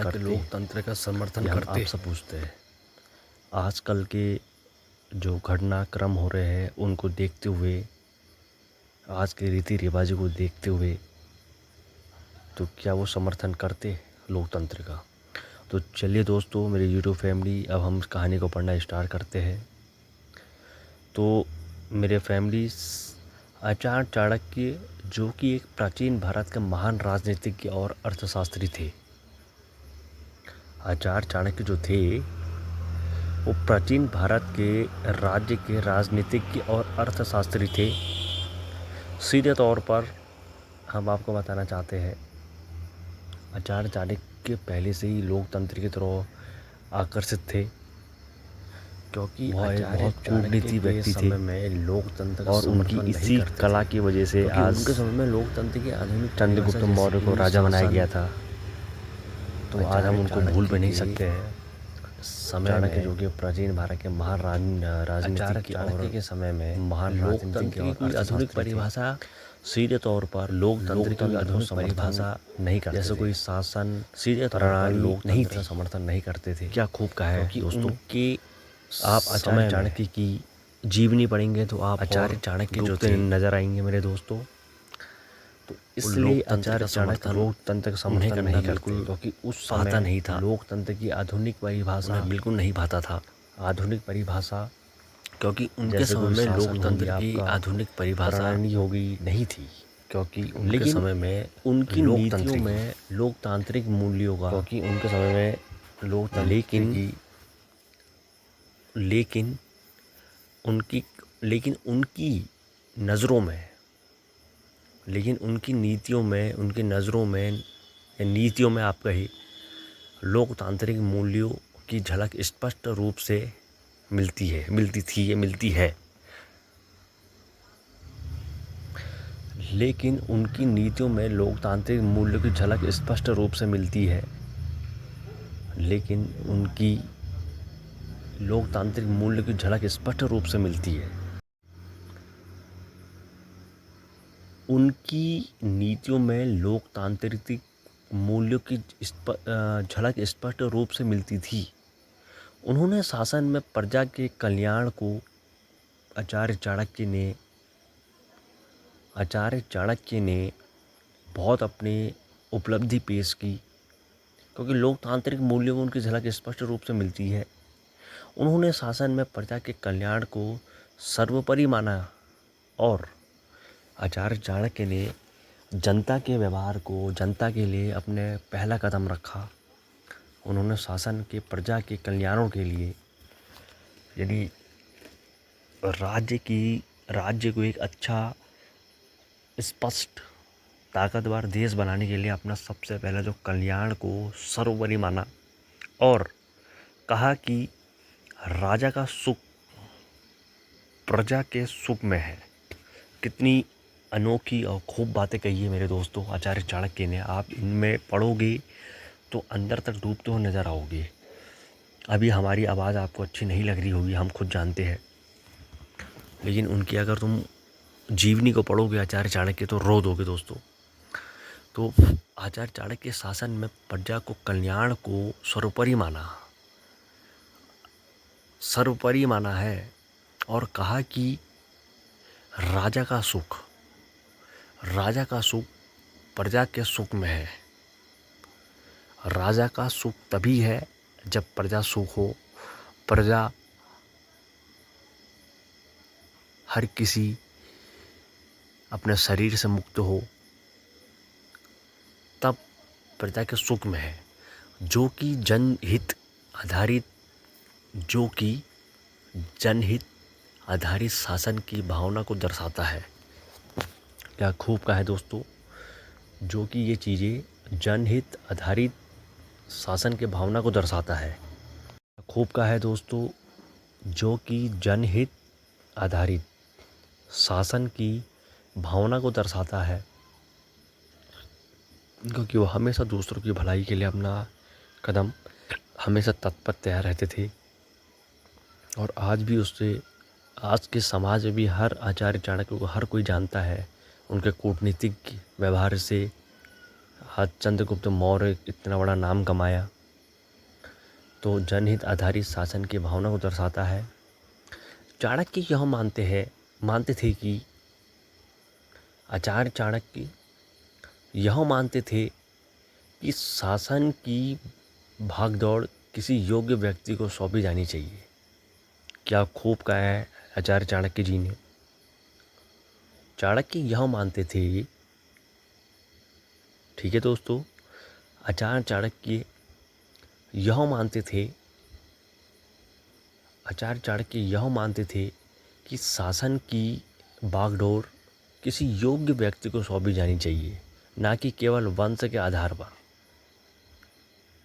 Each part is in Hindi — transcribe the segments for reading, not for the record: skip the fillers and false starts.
करते, लोकतंत्र का समर्थन ये हम करते। आपसे पूछते हैं। आजकल के जो घटनाक्रम हो रहे हैं उनको देखते हुए, आज के रीति रिवाजों को देखते हुए, तो क्या वो समर्थन करते लोकतंत्र का? तो चलिए दोस्तों, मेरी यूट्यूब फैमिली, अब हम इस कहानी को पढ़ना स्टार्ट करते हैं। तो मेरे फैमिली, आचार्य चाणक्य जो कि एक प्राचीन भारत के महान राजनीतिज्ञ और अर्थशास्त्री थे। आचार्य चाणक्य जो थे वो प्राचीन भारत के राज्य के राजनीतिज्ञ और अर्थशास्त्री थे। सीधे तौर पर हम आपको बताना चाहते हैं, आचार्य चाणक्य पहले से ही लोकतंत्र की तरफ आकर्षित थे, क्योंकि वह एक बहुत कूटनीति व्यक्ति थे में लोकतंत्र का और उनकी समर्थन नहीं इसी करते कला थे, की वजह से क्योंकि आज उनके समय में लोकतंत्र की आधुनिक चंद्रगुप्त परिभाषा मौर्य को जैसे राजा बनाया शासन, गया था। तो आज हम उनको भूल भी नहीं सकते हैं। समय चाणक्य में जो कि प्राचीन भारत के महान राजनीतिज्ञ चाणक्य के समय में महान लोकतंत्र की कोई आधुनिक परिभाषा, सीधे तौर पर लोकतंत्र की आधुनिक परिभाषा नहीं करते जैसे थे। कोई शासन सीधे प्रणाली नहीं लोकतंत्र थी, का समर्थन नहीं करते थे। क्या खूब कहा है क्योंकि दोस्तों। उनके आप आचार्य चाणक्य की जीवनी पढ़ेंगे तो आप आचार्य और चाणक्य जो डूबते थे, नजर आएंगे मेरे दोस्तों। तो इसलिए आचार्य चाणक्य लोकतंत्र का समर्थन नहीं करते, क्योंकि उस समय नहीं था, लोकतंत्र की आधुनिक परिभाषा उन्हें बिल्कुल नहीं भाता था, आधुनिक परिभाषा क्योंकि उनके जैसे समय कोई में शासन हो लोकतंत्र गया, की आपका आधुनिक परिभाषा प्रणाली हो गई, नहीं थी, क्योंकि उनके समय में उनकी नीतियों लोकतंत्र में लोकतांत्रिक मूल्यों का, क्योंकि उनके समय में लोकतंत्र लेकिन की लेकिन उनकी लेकिन उनकी नज़रों में लेकिन उनकी नीतियों में, उनकी नज़रों में या नीतियों में आप कहिए, लोकतांत्रिक मूल्यों की झलक स्पष्ट रूप से मिलती है। लेकिन उनकी नीतियों में लोकतांत्रिक मूल्यों की झलक स्पष्ट रूप से मिलती है। लेकिन उनकी लोकतांत्रिक मूल्य की झलक स्पष्ट रूप से मिलती है। उनकी नीतियों में लोकतांत्रिक मूल्यों की झलक स्पष्ट रूप से मिलती थी। उन्होंने शासन में प्रजा के कल्याण को आचार्य चाणक्य ने बहुत अपनी उपलब्धि पेश की, क्योंकि लोकतांत्रिक मूल्यों में उनकी झलक स्पष्ट रूप से मिलती है। उन्होंने शासन में प्रजा के कल्याण को सर्वोपरि माना और आचार्य चाणक्य ने जनता के व्यवहार को, जनता के लिए अपने पहला कदम रखा। उन्होंने शासन के प्रजा के कल्याणों के लिए, यानी राज्य को एक अच्छा, स्पष्ट, ताकतवर देश बनाने के लिए अपना सबसे पहला जो कल्याण को सर्वोपरि माना और कहा कि राजा का सुख प्रजा के सुख में है। कितनी अनोखी और खूब बातें कही है मेरे दोस्तों आचार्य चाणक्य ने। आप इनमें पढ़ोगे तो अंदर तक डूबते हुए नज़र आओगे। अभी हमारी आवाज़ आपको अच्छी नहीं लग रही होगी, हम खुद जानते हैं, लेकिन उनकी अगर तुम जीवनी को पढ़ोगे आचार्य चाणक्य तो रो दोगे दोस्तों। तो आचार्य चाणक्य के शासन में प्रजा को कल्याण को सर्वोपरि माना है और कहा कि राजा का सुख प्रजा के सुख में है। राजा का सुख तभी है जब प्रजा सुख हो, प्रजा हर किसी अपने शरीर से मुक्त हो, तब प्रजा के सुख में है, जो कि जनहित आधारित शासन की भावना को दर्शाता है। क्या खूब कहा है दोस्तों, जो कि ये चीज़ें जनहित आधारित शासन की भावना को दर्शाता है। खूब कहा है दोस्तों, जो कि जनहित आधारित शासन की भावना को दर्शाता है, क्योंकि वो हमेशा दूसरों की भलाई के लिए अपना कदम हमेशा तत्पर तैयार रहते थे। और आज के समाज में भी हर आचार्य चाणक्य को हर कोई जानता है, उनके कूटनीतिक व्यवहार से, आज चंद्रगुप्त मौर्य इतना बड़ा नाम कमाया, तो जनहित आधारित शासन की भावना को दर्शाता है। चाणक्य यह मानते थे कि आचार्य चाणक्य यह मानते थे कि शासन की भागदौड़ किसी योग्य व्यक्ति को सौंपी जानी चाहिए। क्या खूब कहा है आचार्य चाणक्य जी ने। चाणक्य यह मानते थे, ठीक है दोस्तों, आचार्य चाणक्य यह मानते थे, आचार्य चाणक्य यह मानते थे कि शासन की बागडोर किसी योग्य व्यक्ति को सौंपी जानी चाहिए, ना कि केवल वंश के आधार पर।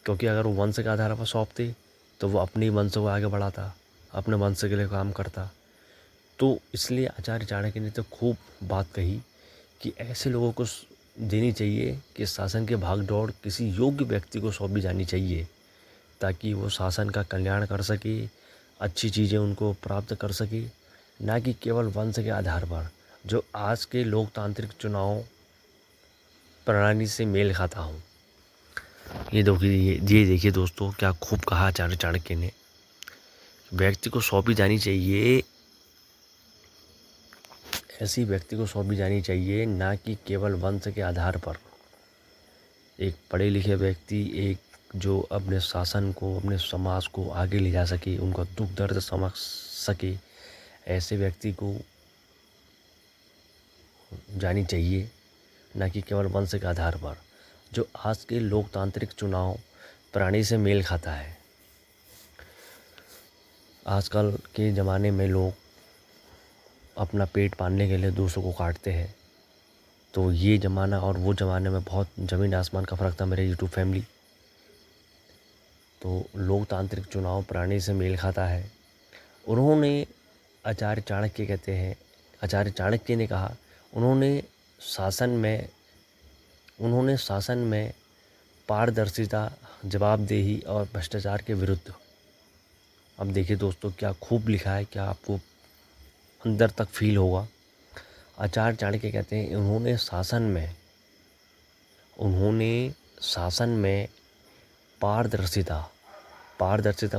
क्योंकि अगर वो वंश के आधार पर सौंपते तो वो अपने वंश को आगे बढ़ाता, अपने वंश के लिए काम करता। तो इसलिए आचार्य चाणक्य ने तो खूब बात कही कि ऐसे लोगों को देनी चाहिए कि शासन के भागदौड़ किसी योग्य व्यक्ति को सौंपी जानी चाहिए, ताकि वो शासन का कल्याण कर सके, अच्छी चीज़ें उनको प्राप्त कर सके, ना कि केवल वंश के आधार पर, जो आज के लोकतांत्रिक चुनाव प्रणाली से मेल खाता हूँ। ये देखिए दोस्तों, क्या खूब कहा आचार्य चाणक्य ने। व्यक्ति को सौंपी जानी चाहिए, ऐसी व्यक्ति को सौंपी जानी चाहिए, ना कि केवल वंश के आधार पर। एक पढ़े लिखे व्यक्ति, एक जो अपने शासन को, अपने समाज को आगे ले जा सके, उनका दुख दर्द समझ सके, ऐसे व्यक्ति को जानी चाहिए, ना कि केवल वंश के आधार पर, जो आज के लोकतांत्रिक चुनाव प्रणाली से मेल खाता है। आजकल के ज़माने में लोग अपना पेट पालने के लिए दूसरों को काटते हैं। तो ये ज़माना और वो ज़माने में बहुत ज़मीन आसमान का फ़र्क था मेरे यूट्यूब फैमिली। तो लोकतांत्रिक चुनाव प्रणाली से मेल खाता है। उन्होंने आचार्य चाणक्य कहते हैं, आचार्य चाणक्य ने कहा, उन्होंने शासन में पारदर्शिता, जवाबदेही और भ्रष्टाचार के विरुद्ध। अब देखिए दोस्तों, क्या खूब लिखा है, क्या आपको अंदर तक फील होगा। आचार्य चाणक्य कहते हैं, उन्होंने शासन में पारदर्शिता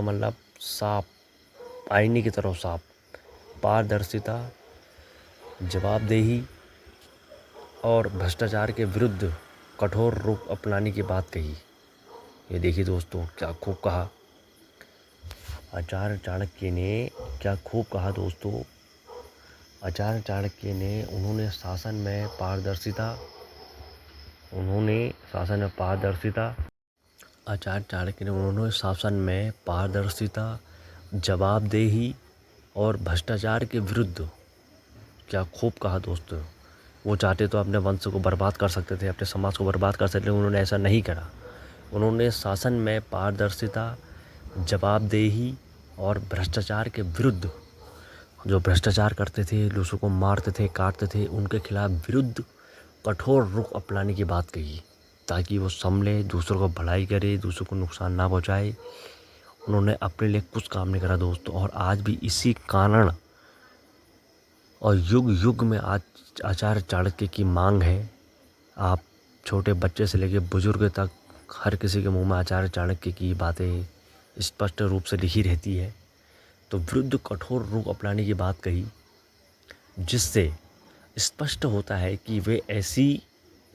मतलब साफ, आईने की तरह साफ, पारदर्शिता, जवाबदेही और भ्रष्टाचार के विरुद्ध कठोर रुख अपनाने की बात कही। ये देखिए दोस्तों, क्या खूब कहा आचार्य चाणक्य ने, क्या खूब कहा दोस्तों। आचार्य चाणक्य ने, उन्होंने शासन में पारदर्शिता, आचार्य चाणक्य ने उन्होंने शासन में पारदर्शिता, जवाबदेही और भ्रष्टाचार के विरुद्ध, क्या खूब कहा दोस्तों। वो चाहते तो अपने वंश को बर्बाद कर सकते थे, अपने समाज को बर्बाद कर सकते थे, उन्होंने ऐसा नहीं करा। उन्होंने शासन में पारदर्शिता, जवाबदेही और भ्रष्टाचार के विरुद्ध, जो भ्रष्टाचार करते थे, दूसरों को मारते थे, काटते थे, उनके खिलाफ विरुद्ध कठोर रुख अपनाने की बात कही, ताकि वो संभले, दूसरों को भलाई करे, दूसरों को नुकसान ना पहुँचाए। उन्होंने अपने लिए कुछ काम नहीं करा दोस्तों। और आज भी इसी कारण और युग युग में आज आचार्य चाणक्य की मांग है। आप छोटे बच्चे से लेकर बुजुर्ग तक हर किसी के मुंह में आचार्य चाणक्य की बातें स्पष्ट रूप से लिखी रहती है। तो विरुद्ध कठोर रुख अपनाने की बात कही, जिससे स्पष्ट होता है कि वे ऐसी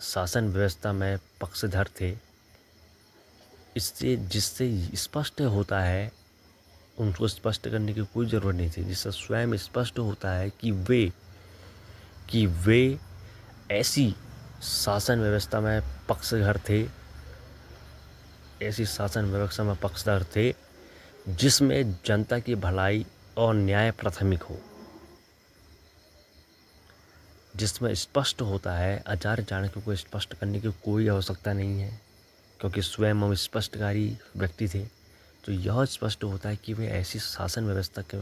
शासन व्यवस्था में पक्षधर थे, जिससे स्पष्ट होता है, उनको स्पष्ट करने की कोई ज़रूरत नहीं थी, जिससे स्वयं स्पष्ट होता है कि वे ऐसी शासन व्यवस्था में पक्षधर थे, जिसमें जनता की भलाई और न्याय प्राथमिक हो। जिसमें स्पष्ट होता है, आचार्य चाणक्य को स्पष्ट करने की कोई आवश्यकता नहीं है, क्योंकि स्वयं हम स्पष्टकारी व्यक्ति थे। तो यह स्पष्ट होता है कि वे ऐसी शासन व्यवस्था के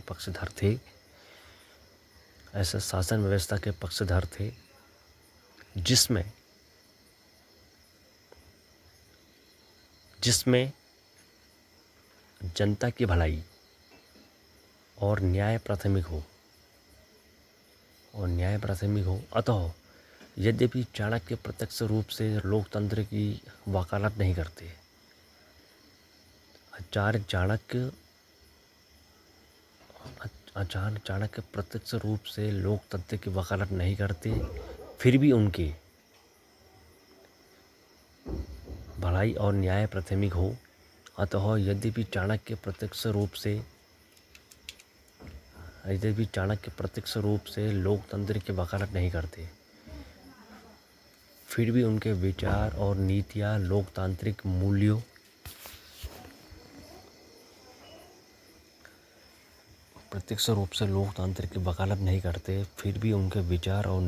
पक्षधर थे, जिसमें जनता की भलाई और न्याय प्राथमिक हो। अतः यद्यपि चाणक्य प्रत्यक्ष रूप से लोकतंत्र की वकालत नहीं करते। आचार्य चाणक्य प्रत्यक्ष रूप से लोकतंत्र की वकालत नहीं करते, फिर भी उनके भलाई और न्याय प्राथमिक हो। अतः यद्यपि चाणक्य प्रत्यक्ष रूप से लोकतंत्र की वकालत नहीं करते, फिर भी उनके विचार और नीतियाँ लोकतांत्रिक मूल्यों प्रत्यक्ष रूप से लोकतंत्र की वकालत नहीं करते, फिर भी उनके विचार और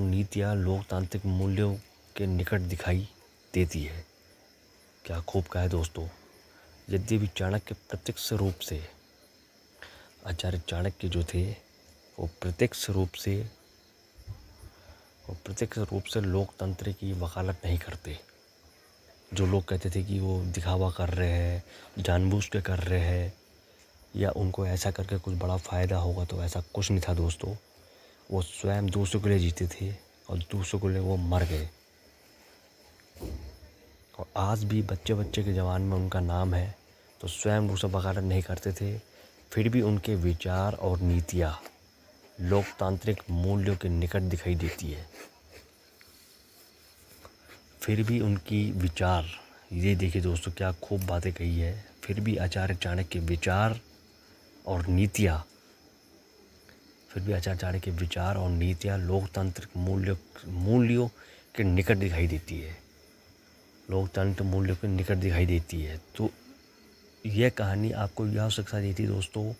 नीतियाँ लोकतांत्रिक मूल्यों के निकट दिखाई देती है। क्या खूब कहा है दोस्तों। यद्यपि चाणक्य प्रत्यक्ष रूप से, आचार्य चाणक्य जो थे वो प्रत्यक्ष रूप से लोकतंत्र की वकालत नहीं करते। जो लोग कहते थे कि वो दिखावा कर रहे हैं, जानबूझ के कर रहे हैं, या उनको ऐसा करके कुछ बड़ा फ़ायदा होगा, तो ऐसा कुछ नहीं था दोस्तों। वो स्वयं दूसरों के लिए जीते थे और दूसरों के लिए वो मर गए। और आज भी बच्चे के ज़बान में उनका नाम है, तो स्वयं दूसरा वकालत नहीं करते थे, फिर भी उनके विचार और नीतियाँ लोकतांत्रिक मूल्यों के निकट दिखाई देती है। फिर भी उनकी विचार, ये देखिए दोस्तों क्या खूब बातें कही है। फिर भी आचार्य चाणक्य के विचार और नीतियाँ लोकतांत्रिक मूल्यों के निकट दिखाई देती है। लोकतंत्र मूल्यों के निकट दिखाई देती है। तो यह कहानी आपको यह शिक्षा देती है दोस्तों